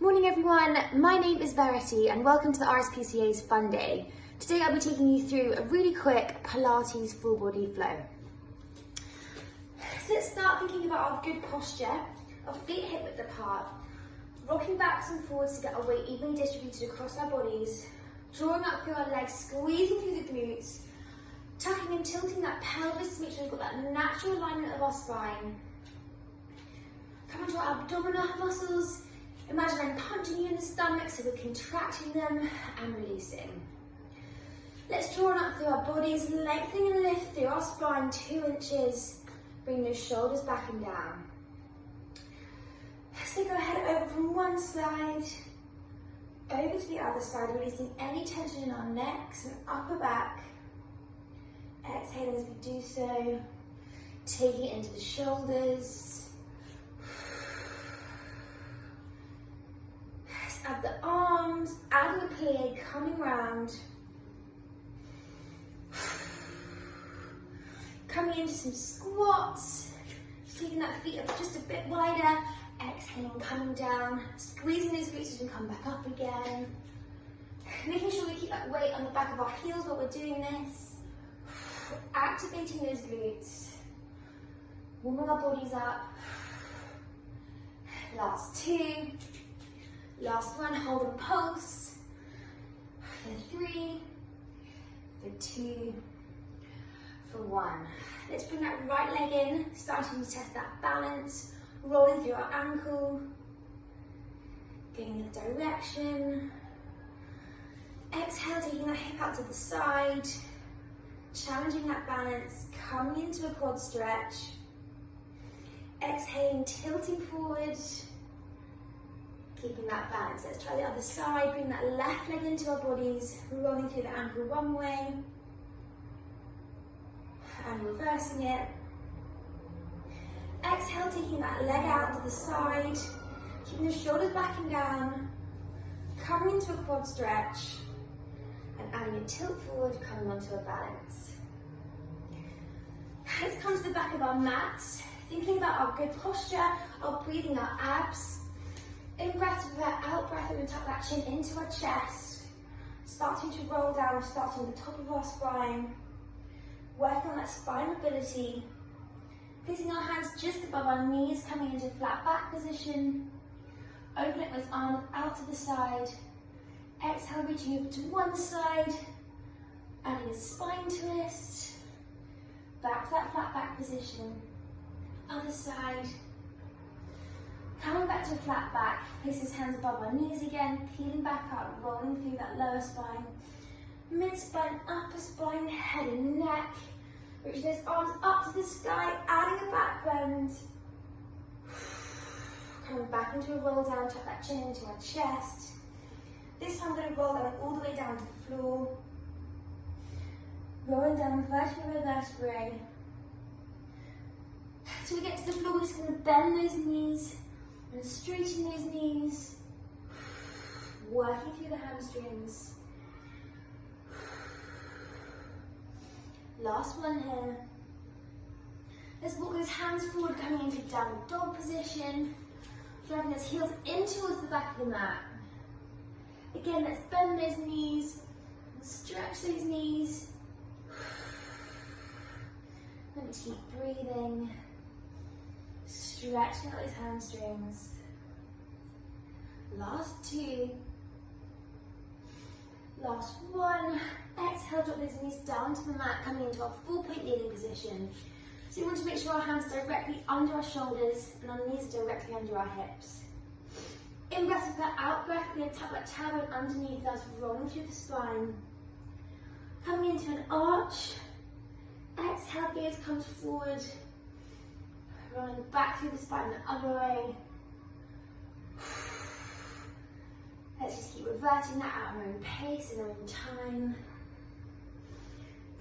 Morning everyone, my name is Verity and welcome to the RSPCA's Fun Day. Today I'll be taking you through a really quick Pilates full body flow. So let's start thinking about our good posture, our feet hip width apart, rocking backwards and forwards to get our weight evenly distributed across our bodies, drawing up through our legs, squeezing through the glutes, tucking and tilting that pelvis to make sure we've got that natural alignment of our spine. Coming to our abdominal muscles. Imagine I'm punching you in the stomach so we're contracting them and releasing. Let's draw up through our bodies, lengthening and lift through our spine 2 inches. Bring those shoulders back and down. So go ahead over from one side, over to the other side, releasing any tension in our necks and upper back. Exhaling as we do so, taking it into the shoulders. Add the arms, add the plie, coming round. Coming into some squats, taking that feet up just a bit wider. Exhaling, coming down, squeezing those glutes as we come back up again. Making sure we keep that weight on the back of our heels while we're doing this. Activating those glutes. Warming our bodies up. Last 2. Last one, hold and pulse. For 3, for 2, for 1. Let's bring that right leg in, starting to test that balance, rolling through our ankle, getting the direction. Exhale, taking that hip out to the side, challenging that balance, coming into a quad stretch. Exhaling, tilting forward. Keeping that balance. Let's try the other side. Bring that left leg into our bodies, rolling through the ankle one way and reversing it. Exhale, taking that leg out to the side, keeping the shoulders back and down, coming into a quad stretch and adding a tilt forward, coming onto a balance. Let's come to the back of our mats, thinking about our good posture, our breathing, our abs. In breath, out breath, and tuck that chin into our chest. Starting to roll down, starting at the top of our spine. Working on that spine mobility. Placing our hands just above our knees, coming into flat back position. Opening those arms out to the side. Exhale, reaching over to one side. Adding a spine twist. Back to that flat back position. Other side. Coming back to a flat back, place his hands above our knees again, peeling back up, rolling through that lower spine. Mid-spine, upper spine, head and neck. Reaching those arms up to the sky, adding a back bend. Coming back into a roll down, tuck that chin into our chest. This time I'm going to roll down all the way down to the floor. Rolling down vertebrae by vertebrae. So we get to the floor, we're just going to bend those knees. And straighten those knees, working through the hamstrings. Last one here. Let's walk those hands forward, coming into downward dog position, driving those heels in towards the back of the mat. Again, let's bend those knees, stretch those knees. Then keep breathing. Stretching out those hamstrings. Last 2. Last 1. Exhale, drop those knees down to the mat, coming into our full plank kneeling position. So we want to make sure our hands are directly under our shoulders and our knees are directly under our hips. In breath, with that out breath, we're going to tuck that tailbone underneath us, rolling through the spine. Coming into an arch. Exhale, gaze comes forward. Rolling back through the spine the other way. Let's just keep reverting that at our own pace and our own time.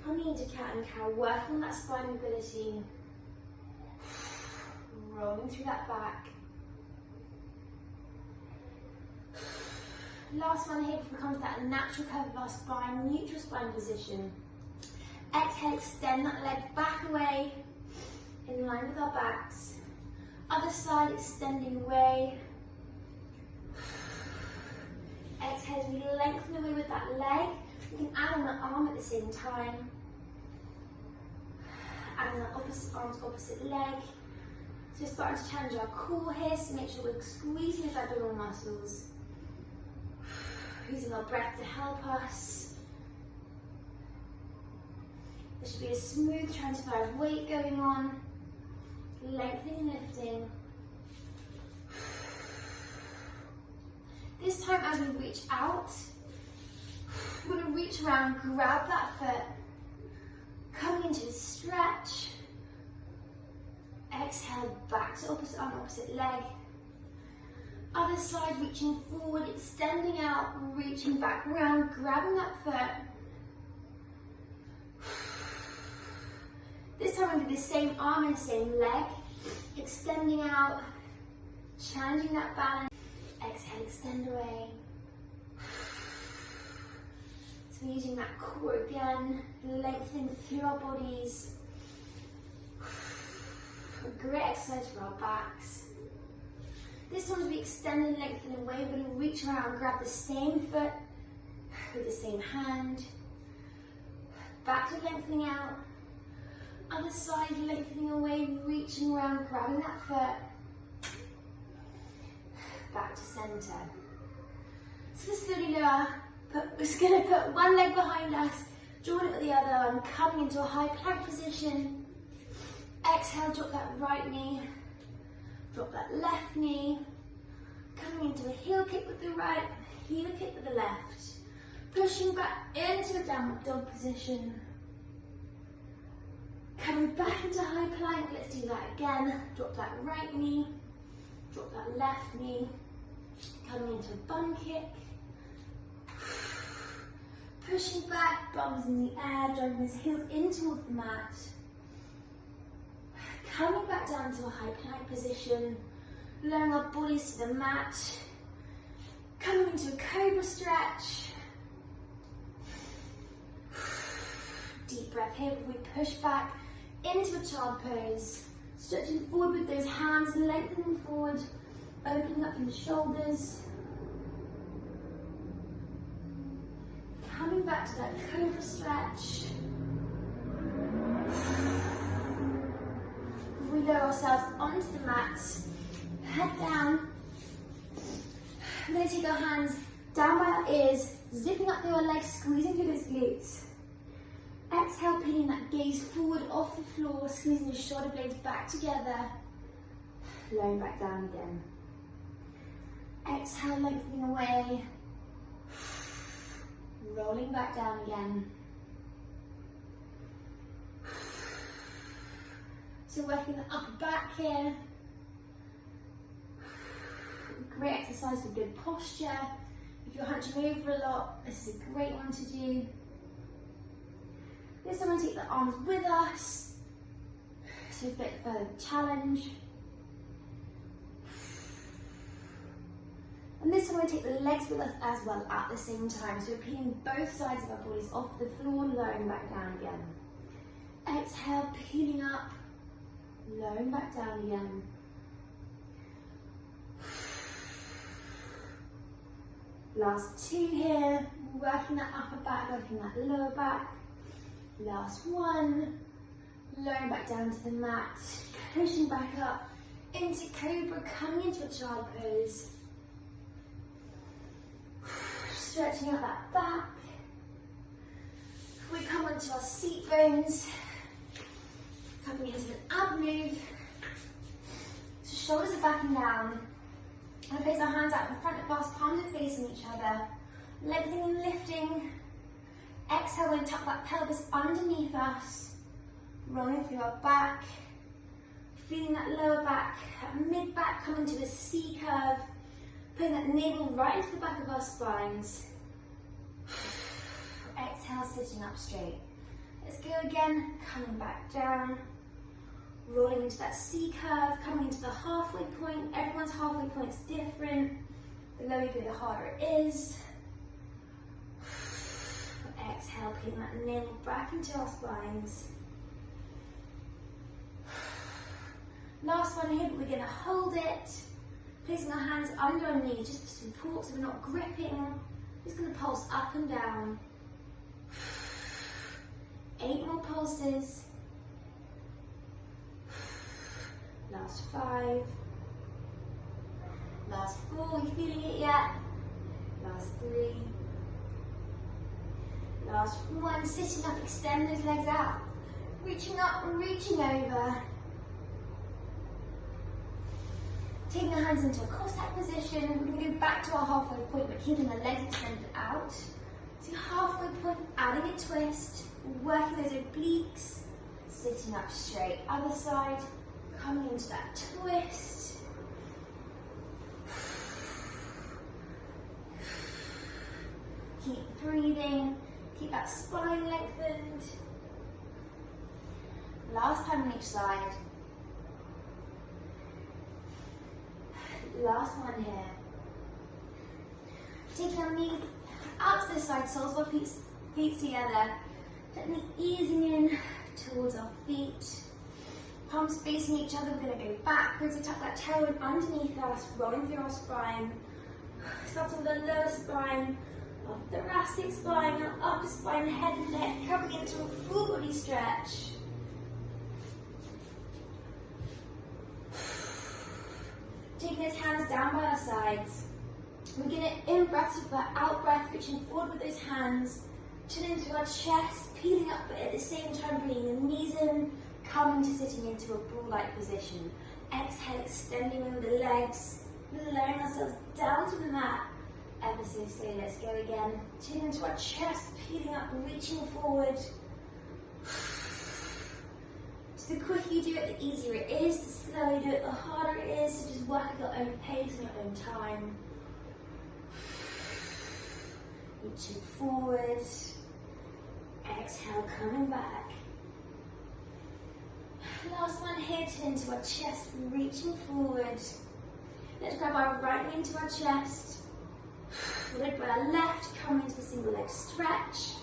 Coming into cat and cow, working on that spine mobility. Rolling through that back. Last one here, we come to that natural curve of our spine, neutral spine position. Exhale, extend that leg back away. In line with our backs. Other side, extending away. Exhale as we lengthen away with that leg. We can add on the arm at the same time. Add on the opposite arm to opposite leg. So we're starting to challenge our core here, so make sure we're squeezing those abdominal muscles. Using our breath to help us. There should be a smooth transfer of weight going on. Lengthening and lifting. This time as we reach out, we're going to reach around, grab that foot, coming into a stretch. Exhale, back to opposite arm, opposite leg. Other side, reaching forward, extending out, reaching back round, grabbing that foot. This time I'm going to do the same arm and same leg, extending out, challenging that balance. Exhale, extend away. So we're using that core again, lengthening through our bodies. A great exercise for our backs. This one will be extending, lengthening away. We're going to reach around, grab the same foot with the same hand. Back to lengthening out. Other side, lengthening away, reaching around, grabbing that foot. Back to centre. So slowly lower. We're just going to put one leg behind us, join it with the other, and coming into a high plank position. Exhale, drop that right knee, drop that left knee, coming into a heel kick with the right, heel kick with the left, pushing back into a downward dog position, coming back into high plank. Let's do that again. Drop that right knee, drop that left knee, coming into a bum kick, pushing back, bums in the air, driving his heels in towards the mat. Coming back down to a high plank position, lowering our bodies to the mat, coming into a Cobra Stretch. Deep breath here, we push back into a child pose, stretching forward with those hands, lengthening forward, opening up your shoulders. Coming back to that Cobra Stretch. We lower ourselves onto the mat, head down. We're going to take our hands down by our ears, zipping up through our legs, squeezing through those glutes. Exhale, pinning that gaze forward off the floor, squeezing your shoulder blades back together, lowering back down again. Exhale, lengthening away, rolling back down again. So working the upper back here. Great exercise for good posture. If you're hunching over a lot, this is a great one to do. This time we'll take the arms with us. So a bit of a challenge. And this time we'll take the legs with us as well at the same time. So we're peeling both sides of our bodies off the floor, lowering back down again. Exhale, peeling up. Lowering back down again. Last two here, working that upper back, working that lower back. Last one, lowering back down to the mat, pushing back up into Cobra, coming into a child pose. Stretching out that back. We come onto our seat bones. Coming into an ab move. So shoulders are backing down. And place our hands out in front of us, palms are facing each other. Lengthening and lifting. Exhale, we'll tuck that pelvis underneath us. Rolling through our back. Feeling that lower back, that mid back coming to a C curve. Putting that navel right into the back of our spines. Exhale, sitting up straight. Let's go again, coming back down. Rolling into that C curve, coming into the halfway point. Everyone's halfway point is different. The lower you go, the harder it is. Exhale, putting that navel back into our spines. Last one here, but we're going to hold it. Placing our hands under our knees just for support so we're not gripping. Just going to pulse up and down. 8 more pulses. Last 5. Last 4, you feeling it yet? Last 3. Last 1, sitting up, extend those legs out. Reaching up and reaching over. Taking our hands into a cossack position. We're going to go back to our halfway point, but keeping the legs extended out. So halfway point, adding a twist, working those obliques, sitting up straight. Other side, coming into that twist. Keep breathing, keep that spine lengthened. Last time on each side. Last one here. Taking our knees out to the side, soles of our feet together. Gently easing in towards our feet. Palms facing each other, we're going to go backwards and tuck that tailbone underneath us, rolling through our spine. Starting with the lower spine, our thoracic spine, our upper spine, head and neck, coming into a full body stretch. Taking those hands down by our sides. We're going to in-breath with that out-breath, reaching forward with those hands, chin into our chest, peeling up, but at the same time bringing the knees in, coming to sitting into a bull-like position. Exhale, extending over the legs, lowering ourselves down to the mat. Ever so slowly, let's go again. Chin into our chest, peeling up, reaching forward. So the quicker you do it, the easier it is. The slower you do it, the harder it is. So just work at your own pace and your own time. Reaching forward. Exhale, coming back. Last one here, chin into our chest, reaching forward. Let's grab our right knee into our chest. Followed by our left, coming into a single leg stretch.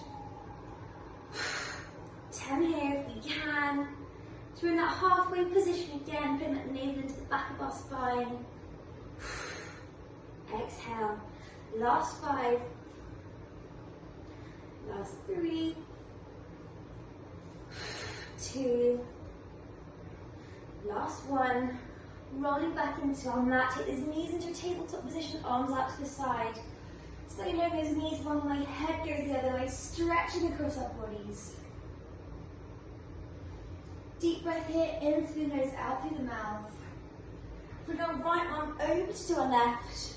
10 here if we can. So we're in that halfway position again, putting that navel into the back of our spine. Exhale. Last 5. Last 3. 2. Last 1. Rolling back into our mat. Take those knees into a tabletop position, arms out to the side. Slowly lower those knees one way, head goes the other way, stretching across our bodies. Deep breath here, in through the nose, out through the mouth. Bring our right arm over to our left.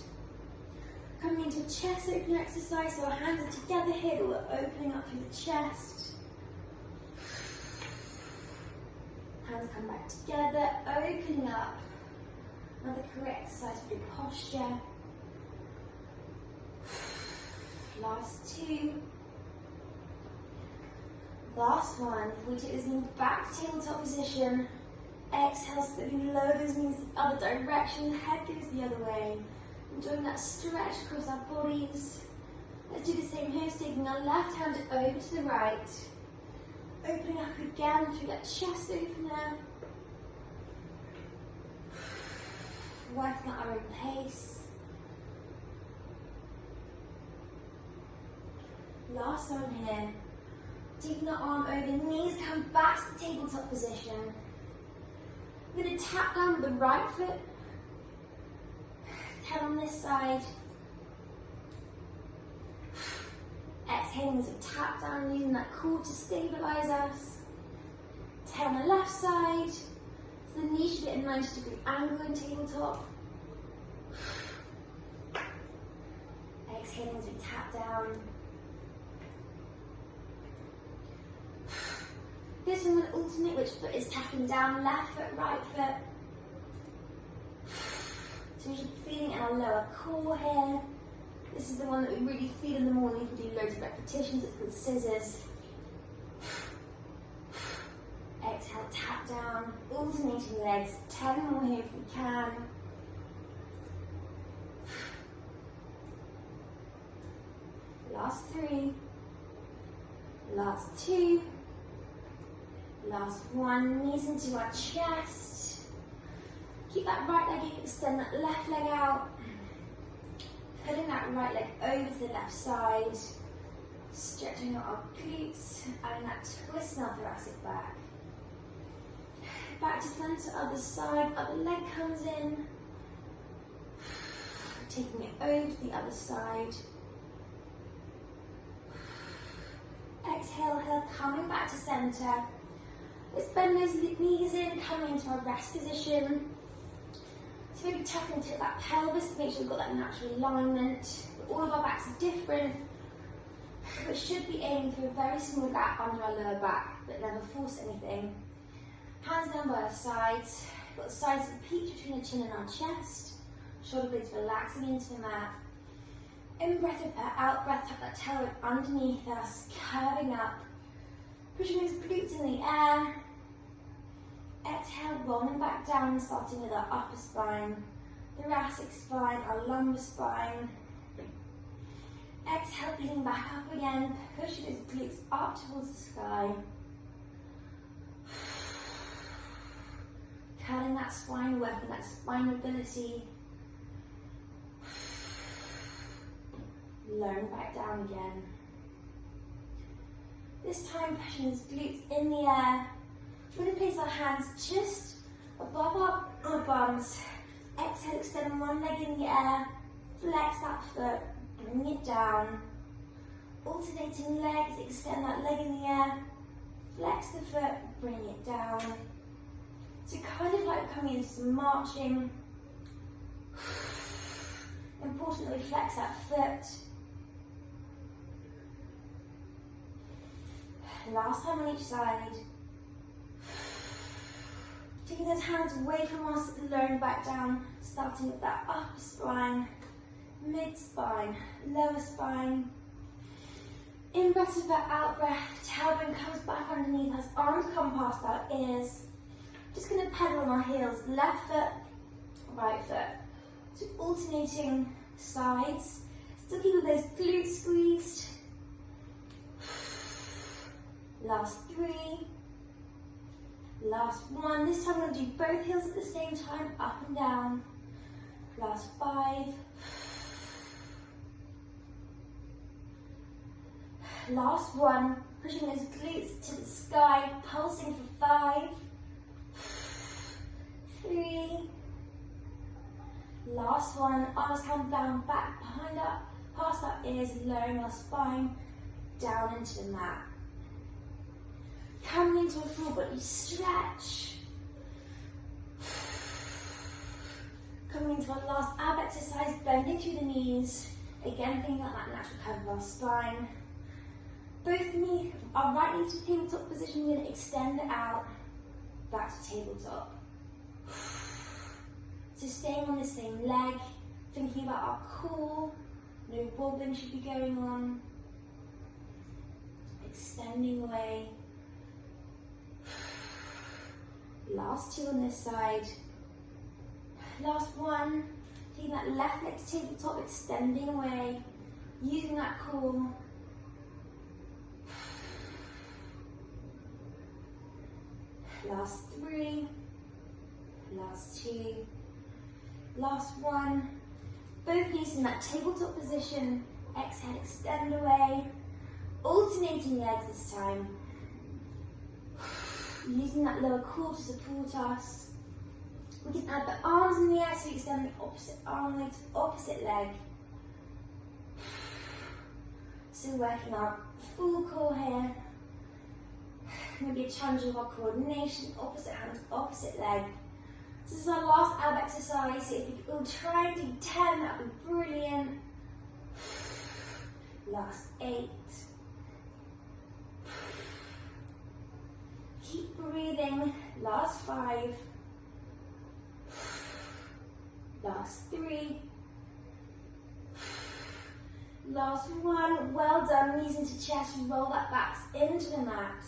Coming into a chest opener exercise, so our hands are together here, but we're opening up through the chest. Hands come back together, opening up. Another correct exercise for your posture. Last 2. Last 1. If we take this knee back to tabletop position, exhale, slowly lower those knees the other direction, head goes the other way. Enjoying that stretch across our bodies. Let's do the same here, so taking our left hand over to the right. Opening up again through that chest opener. Working at our own pace. Last one here. Taking our arm over, knees come back to the tabletop position. We're going to tap down with the right foot. 10 on this side. Exhaling as we tap down, using that core to stabilise us. 10 on the left side. So the knee should get a 90-degree angle in tabletop. Exhaling as we tap down. This one will alternate which foot is tapping down, left foot, right foot. So we should be feeling in our lower core here. This is the one that we really feel in the morning. You can do loads of repetitions, it's called scissors. Exhale, tap down, alternating legs. 10 more here if we can. Last 3. Last 2. Last 1. Knees into our chest. Keep that right leg in, extend that left leg out. Putting that right leg over to the left side, stretching out our glutes, adding that twist in our thoracic back. Back to center, other side, other leg comes in. Taking it over to the other side. Exhale, coming back to center. Let's bend those knees in, coming into our rest position. So maybe tuck into that pelvis to make sure we've got that natural alignment. All of our backs are different, but should be aiming for a very small gap under our lower back, but never force anything. Hands down by our sides. Got the sides of the peach between the chin and our chest. Shoulder blades relaxing into the mat. In breath, prepare, out breath, tuck that tailbone underneath us, curving up. Pushing those glutes in the air. Exhale, rolling back down, starting with our upper spine, thoracic spine, our lumbar spine. Exhale, leaning back up again, pushing those glutes up towards the sky. Curling that spine, working that spine mobility. Lowering back down again. This time, pushing those glutes in the air. We're going to place our hands just above our bums. Exhale, extend one leg in the air. Flex that foot, bring it down. Alternating legs, extend that leg in the air. Flex the foot, bring it down. So kind of like coming into some marching. Important that we flex that foot. Last time on each side. Taking those hands away from us, lowering back down, starting with that upper spine, mid spine, lower spine. In breath, out breath, tailbone comes back underneath us, arms come past our ears. Just going to pedal on our heels, left foot, right foot. So alternating sides, still keeping those glutes squeezed. Last 3. Last 1. This time I'm going to do both heels at the same time, up and down. Last 5. Last 1. Pushing those glutes to the sky, pulsing for 5. 3. Last 1. Arms come down, back behind up, past our ears, lowering our spine down into the mat. Coming into a full body stretch. Coming into our last ab exercise, bending through the knees. Again, thinking about that natural curve of our spine. Both knees, our right knee to tabletop position, we're going to extend it out, back to tabletop. So staying on the same leg, thinking about our core, no wobbling should be going on. Extending away. Last 2 on this side. Last 1. Taking that left leg to tabletop, extending away. Using that core. Last 3. Last 2. Last 1. Both knees in that tabletop position. Exhale, extend away. Alternating legs this time. Using that lower core to support us. We can add the arms in the air so we extend the opposite arm leg to opposite leg. So working our full core here. Maybe a challenge of our coordination, opposite hand, opposite leg. This is our last ab exercise, so if we could all try and do 10, that would be brilliant. Last 8. Keep breathing. Last 5. Last 3. Last 1. Well done. Knees into chest. Roll that back into the mat.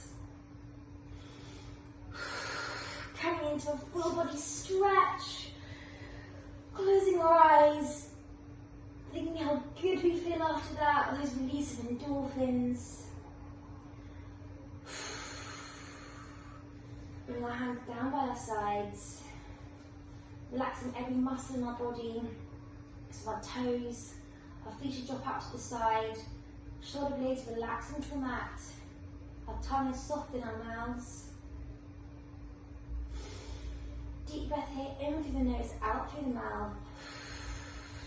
Coming into a full body stretch. Closing our eyes. Thinking how good we feel after that. Those release of endorphins. Bring our hands down by our sides, relaxing every muscle in our body, so our toes, Our feet should drop out to the side. Shoulder blades relax into the mat. Our tongue is soft in our mouths. Deep breath here, in through the nose, out through the mouth.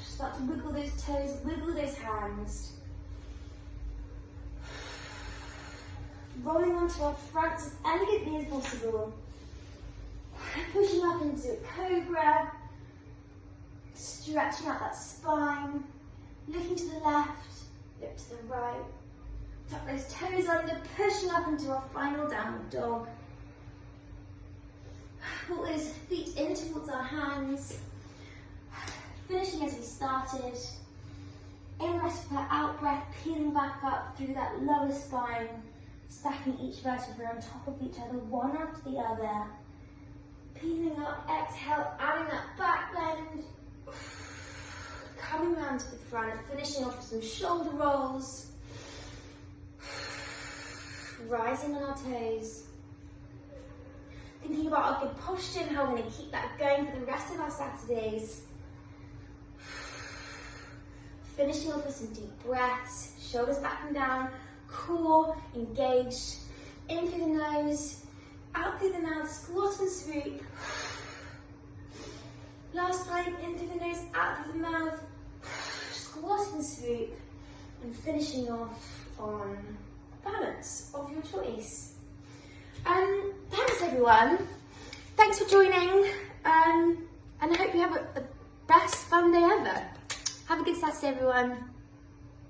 Start to wiggle those toes, wiggle those hands. Rolling onto our front as elegantly as possible. Pushing up into a cobra. Stretching out that spine. Looking to the left, look to the right. Tuck those toes under, pushing up into our final downward dog. Pull those feet in towards our hands. Finishing as we started. In breath per out breath, peeling back up through that lower spine. Stacking each vertebra on top of each other, one after the other. Peeling up, exhale, adding that back bend. Coming round to the front, finishing off with some shoulder rolls. Rising on our toes. Thinking about our good posture and how we're going to keep that going for the rest of our Saturdays. Finishing off with some deep breaths, shoulders back and down, core engaged, in through the nose, out through the mouth, squat and swoop. Last time, in through the nose, out through the mouth, squat and swoop, and finishing off on balance of your choice. Thanks everyone. Thanks for joining, and I hope you have the best fun day ever. Have a good Saturday everyone.